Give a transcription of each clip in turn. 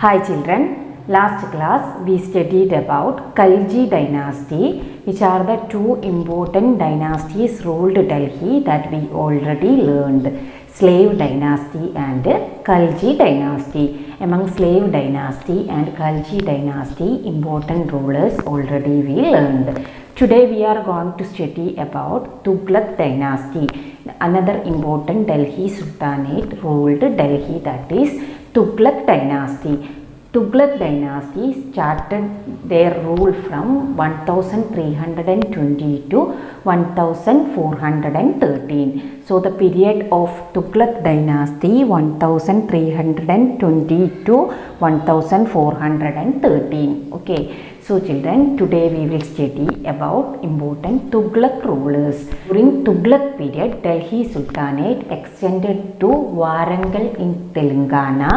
Hi children, last class we studied about Khalji dynasty, which are the two important dynasties ruled Delhi that we already learned. Slave dynasty and Khalji dynasty. Among slave dynasty and Khalji dynasty, important rulers already we learned. Today we are going to study about Tughlaq dynasty. Another important Delhi Sultanate ruled Delhi, that is Tughlaq dynasty. Tughlaq dynasty started their rule from 1320 to 1413. So the period of Tughlaq dynasty 1320 to 1413. Okay. So children, today we will study about important Tughlaq rulers. During Tughlaq period, Delhi Sultanate extended to Warangal in Telangana,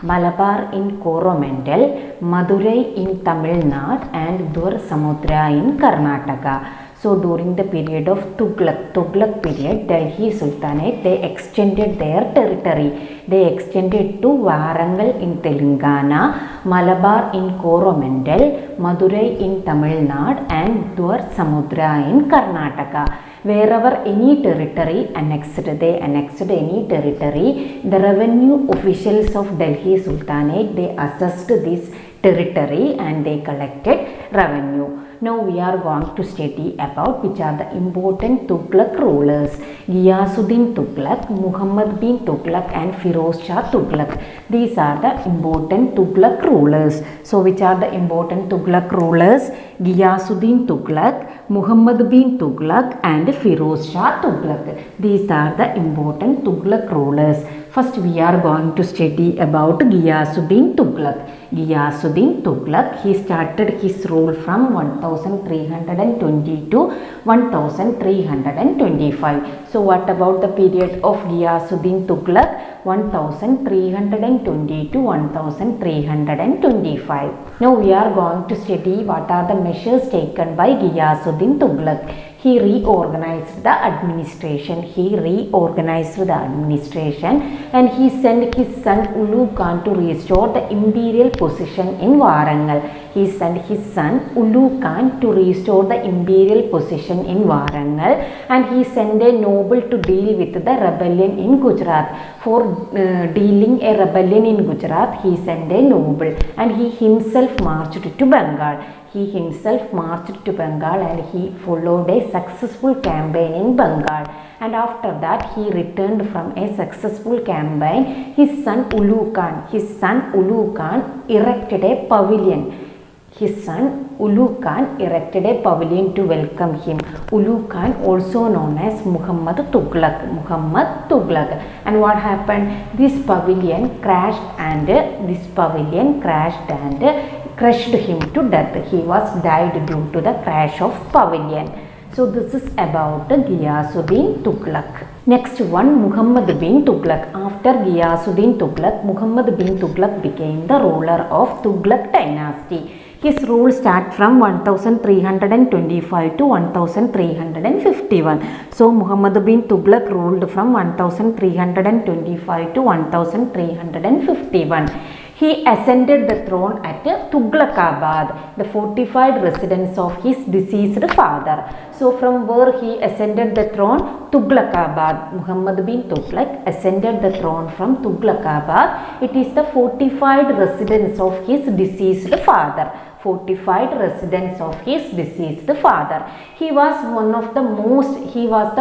Malabar in Coromandel, Madurai in Tamil Nadu and Dur Samudra in Karnataka. So during the period of Tughlaq period, Delhi Sultanate, they extended their territory. They extended to Warangal in Telangana, Malabar in Coromandel, Madurai in Tamil Nadu and Dur Samudra in Karnataka. Wherever any territory annexed, they annexed any territory, the revenue officials of Delhi Sultanate, they assessed this territory and they collected revenue. Now we are going to study about which are the important Tughlaq rulers. Ghiyasuddin Tughlaq, Muhammad bin Tughlaq and Firoz Shah Tughlaq. These are the important Tughlaq rulers. So which are the important Tughlaq rulers? Ghiyasuddin Tughlaq, Muhammad bin Tughlaq and Firoz Shah Tughlaq. These are the important Tughlaq rulers. First we are going to study about Ghiyasuddin Tughlaq. Ghiyasuddin Tughlaq, he started his rule from 1320 to 1325. So what about the period of Ghiyasuddin Tughlaq? 1320 to 1325. Now we are going to study what are the measures taken by Ghiyasuddin Tughlaq. He reorganized the administration. And he sent his son Ulugh Khan to restore the imperial position in Warangal. He sent his son Ulugh Khan to restore the imperial position in Warangal, and he sent a noble to deal with the rebellion in Gujarat. For dealing a rebellion in Gujarat, he sent a noble, and he himself marched to Bengal. And he followed a successful campaign in Bengal. And after that he returned from a successful campaign. His son Ulugh Khan erected a pavilion. To welcome him. Ulugh Khan, also known as Muhammad Tughlaq. And what happened? This pavilion crashed and crushed him to death. He was died due to the crash of pavilion. So this is about Ghiyasuddin Tughlaq. Next one, Muhammad bin Tughlaq. After Ghiyasuddin Tughlaq, Muhammad bin Tughlaq became the ruler of Tughlaq dynasty. His rule starts from 1325 to 1351. So Muhammad bin Tughlaq ruled from 1325 to 1351. He ascended the throne at Tughlaqabad, the fortified residence of his deceased father. So from where he ascended the throne? Tughlaqabad. Muhammad bin Tughlaq ascended the throne from Tughlaqabad. It is the fortified residence of his deceased father. He was the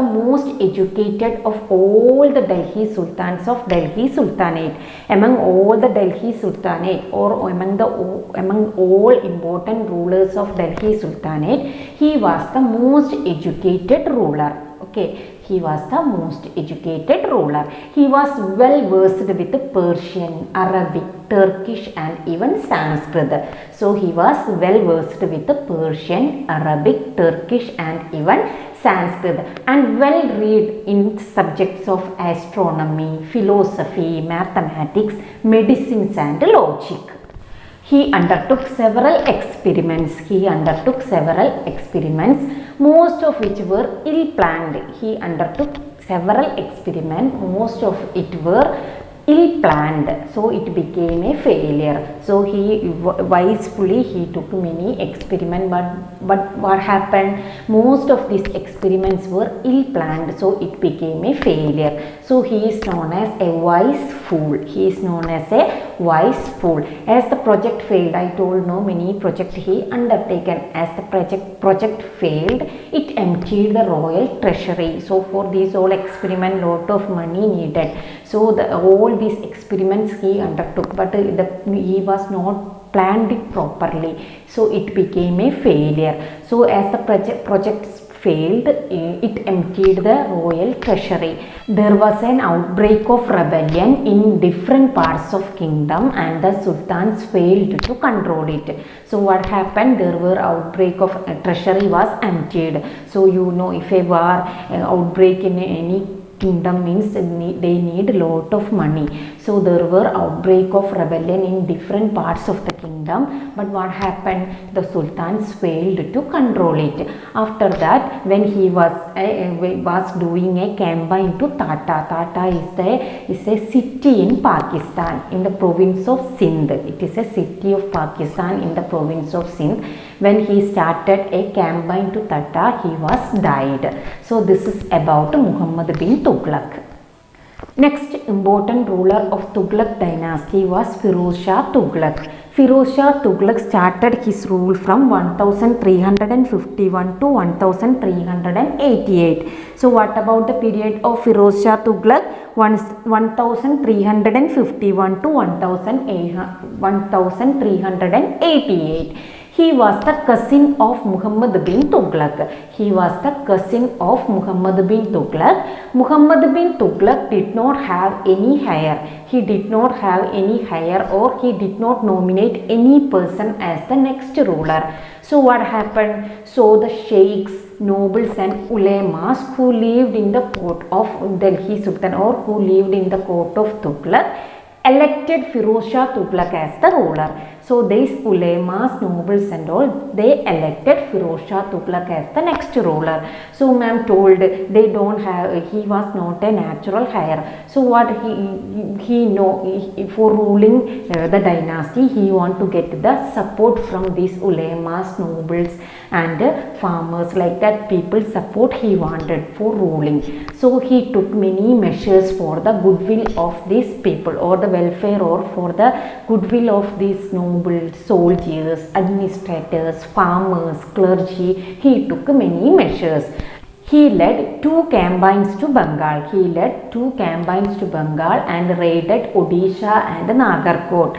most educated of all the Delhi Sultans of Delhi Sultanate. Among all the Delhi Sultanate, or among all important rulers of Delhi Sultanate, he was the most educated ruler. He was the most educated ruler. He was well versed with Persian, Arabic, Turkish and even Sanskrit. So he was well versed with Persian, Arabic, Turkish and even Sanskrit, and well read in subjects of astronomy, philosophy, mathematics, medicine and logic. He undertook several experiments, most of which were ill planned. He undertook several experiments, most of it were ill-planned, so it became a failure. So he wisely he took many experiments, but what happened? Most of these experiments were ill-planned, so it became a failure. So he is known as a wise fool. He is known as a wise fool. As the project failed, I told no many project he undertaken. As the project failed, it emptied the royal treasury. So for these all experiment, lot of money needed. So all these experiments he undertook, but he was not planned it properly. So it became a failure. So as the project failed, it emptied the royal treasury. There was an outbreak of rebellion in different parts of kingdom, and the sultans failed to control it. So what happened? There were outbreak of treasury was emptied. So you know, if a war outbreak in any kingdom means they need a lot of money. So there were outbreak of rebellion in different parts of the kingdom, but what happened? The sultans failed to control it. After that, when he was doing a campaign to Tata. Tata is a city in Pakistan, in the province of Sindh. It is a city of Pakistan in the province of Sindh. When he started a campaign to Tata, he was died. So this is about Muhammad bin Tughlaq. Next important ruler of Tughlaq dynasty was Firoz Shah Tughlaq. Firoz Shah Tughlaq started his rule from 1351 to 1388. So what about the period of Firoz Shah Tughlaq? 1351 to 1388. He was the cousin of Muhammad bin Tughlaq. He was the cousin of Muhammad bin Tughlaq. Muhammad bin Tughlaq did not have any heir. He did not have any heir, or he did not nominate any person as the next ruler. So what happened? So the sheikhs, nobles and ulemas who lived in the court of Delhi Sultan, or who lived in the court of Tughlaq, elected Firoz Shah Tughlaq as the ruler. So these ulemas, nobles and all, they elected Firoz Shah Tughlaq as the next ruler. So ma'am told they don't have, he was not a natural heir. So what he know, for ruling the dynasty, he want to get the support from these ulemas, nobles and farmers, like that people support he wanted for ruling. So he took many measures for the goodwill of these people, or the welfare, or for the goodwill of these nobles, soldiers, administrators, farmers, clergy. He took many measures. He led two campaigns to Bengal. And raided Odisha and Nagarkot.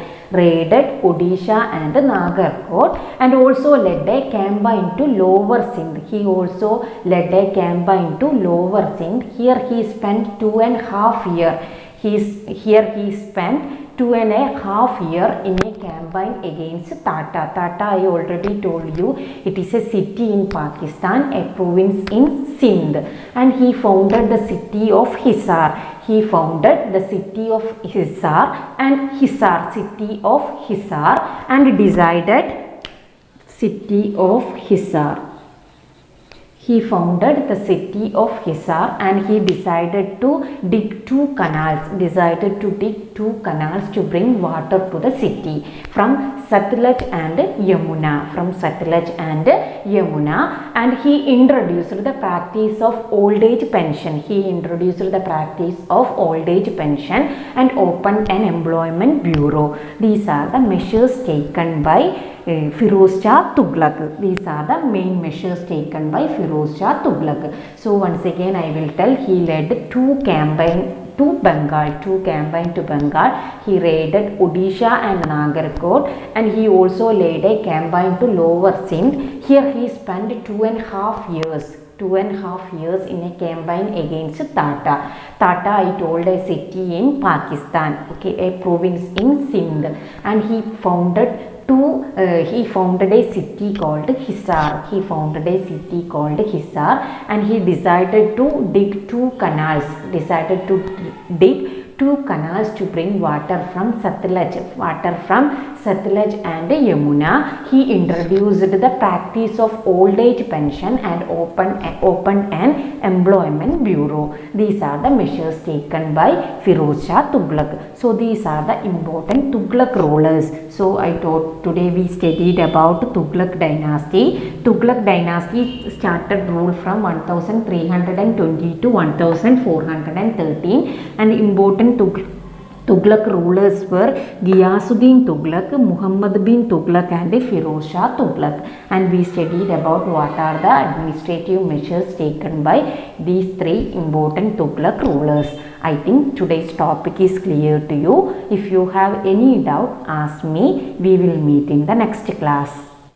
And also led a campaign to Lower Sindh. Here he spent 2.5 years. He spent 2.5 years in a campaign against Tata. Tata, I already told you, it is a city in Pakistan, a province in Sindh, and he founded the city of Hisar. He founded the city of Hisar, and he decided to dig two canals to bring water to the city from Satluj and Yamuna. And he introduced the practice of old age pension. And opened an employment bureau. These are the measures taken by Firoz Shah Tughlaq. These are the main measures taken by Firoz Shah Tughlaq. So once again I will tell, he led two campaigns to Bengal. He raided Odisha and Nagarkot, and he also led a campaign to Lower Sindh. Here he spent 2.5 years in a campaign against Tata. Tata, I told, a city in Pakistan, okay, a province in Sindh, and he founded a city called Hisar. And he decided to dig two two canals to bring water from Satluj and Yamuna. He introduced the practice of old age pension and opened an employment bureau. These are the measures taken by Firoz Shah Tughlaq. So these are the important Tughlaq rulers. So I thought today we studied about Tughlaq dynasty. Tughlaq dynasty started rule from 1320 to 1413, and important Tughlaq rulers were Ghiyasuddin Tughlaq, Muhammad bin Tughlaq and Firoz Shah Tughlaq. And we studied about what are the administrative measures taken by these three important Tughlaq rulers. I think today's topic is clear to you. If you have any doubt, ask me. We will meet in the next class.